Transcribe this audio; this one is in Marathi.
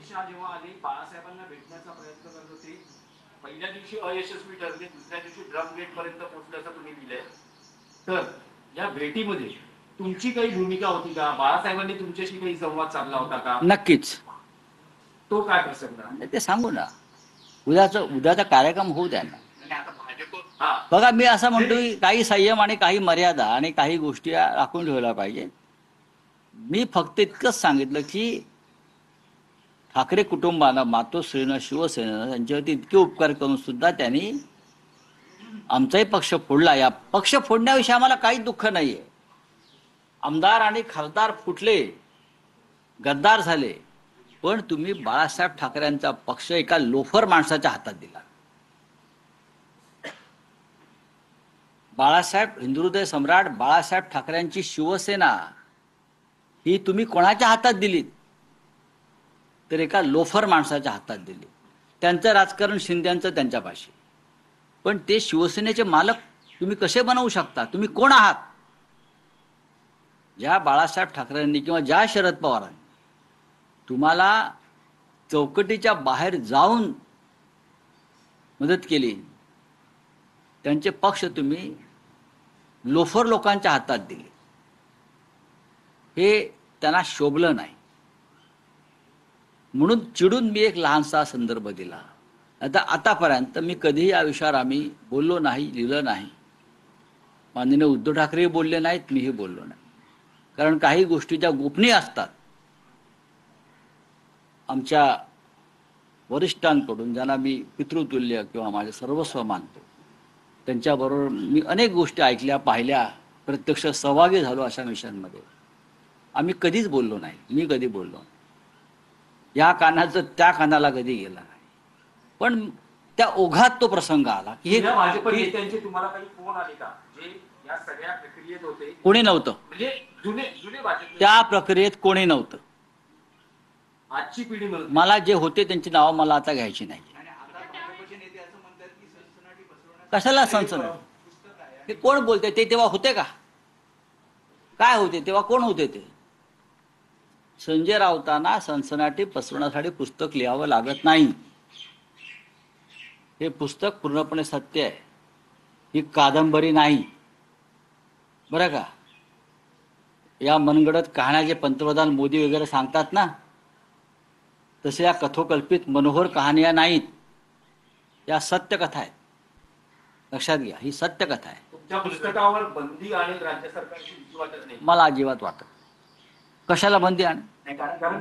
शहा जेव्हा आले बाळासाहेबांना भेटण्याचा प्रयत्न करत होते, पहिल्या दिवशी अयशस्वी ठरले, दुसऱ्या दिवशी ड्रम गेट पर्यंत पोहोचल्याचं तुम्ही लिहिलंय. तर या भेटीमध्ये तुमची काही भूमिका होती का? बाळासाहेबांनी तुमच्याशी काही संवाद साधला होता का? नक्कीच. तो काय प्रसंग? ते सांगू ना, उद्याचा कार्यक्रम होऊ द्या ना. आता भाजप बघा, मी असं म्हणतो की काही संयम आणि काही मर्यादा आणि काही गोष्टी राखून ठेवल्या पाहिजे. मी फक्त इतकंच सांगितलं की ठाकरे कुटुंबानं, मातोश्रीनं, शिवसेनेनं त्यांच्यावरती इतके उपकार करून सुद्धा त्यांनी आमचाही पक्ष फोडला. या पक्ष फोडण्याविषयी आम्हाला काही दुःख नाहीये. आमदार आणि खासदार फुटले, गद्दार झाले, पण तुम्ही बाळासाहेब ठाकरेंचा पक्ष एका लोफर माणसाच्या हातात दिला. बाळासाहेब, हिंदुहृदय सम्राट बाळासाहेब ठाकरेंची शिवसेना ही तुम्ही कोणाच्या हातात दिलीत? तर एका लोफर माणसाच्या हातात दिली. त्यांचं राजकारण शिंद्यांचं त्यांच्यापाशी, पण ते शिवसेनेचे मालक तुम्ही कसे बनवू शकता? तुम्ही कोण आहात? ज्या बाळासाहेब ठाकरेंनी किंवा ज्या शरद पवारांनी तुम्हाला चौकटीच्या बाहेर जाऊन मदत केली, त्यांचे पक्ष तुम्ही लोफर लोकांच्या हातात दिले. हे त्यांना शोभलं नाही. म्हणून चिडून मी एक लहानसा संदर्भ दिला. आतापर्यंत मी कधीही या विषयावर आम्ही बोललो नाही, लिहिलं नाही. माननीय उद्धव ठाकरेही बोलले नाहीत, मीही बोललो नाही. कारण काही गोष्टी ज्या गोपनीय असतात, आमच्या वरिष्ठांकडून ज्यांना मी पितृतुल्य किंवा माझे सर्वस्व मानतो, त्यांच्याबरोबर मी अनेक गोष्टी ऐकल्या, पाहिल्या, प्रत्यक्ष सहभागी झालो अशा विषयांमध्ये. आम्ही कधीच बोललो नाही, मी कधी बोललो नाही. या कानाचं त्या कानाला कधी गेला नाही. पण त्या ओघात तो प्रसंग आला की हे भाजप नेत्यांचे तुम्हाला काही फोन आले का, जे या सगळ्या प्रक्रियेत होते? कोणी नव्हतं. म्हणजे जुने भाजप त्या प्रक्रियेत कोणी नव्हतं. आजची पिढी मला जे होते त्यांची नावं मला आता घ्यायची नाही. कशाला सनसनाटी? ते कोण बोलते? ते तेव्हा होते का? काय होते तेव्हा? कोण होते ते? संजय राऊतांना सनसनाटी पसरवण्यासाठी पुस्तक लिहावं लागत नाही. हे पुस्तक पूर्णपणे सत्य आहे. ही कादंबरी नाही, बरं का? या मनगडत कहाण्या जे पंतप्रधान मोदी वगैरे सांगतात ना, तसे या कथोकल्पित मनोहर कहाण्या नाहीत. या सत्य कथा आहेत. लक्षात घ्या, ही सत्य कथा आहे. तुमच्या पुस्तकावर बंदी आणि राज्य सरकारची भीती वाटत नाही? मला अजिबात वाटत. कशाला बंदी आण? कारण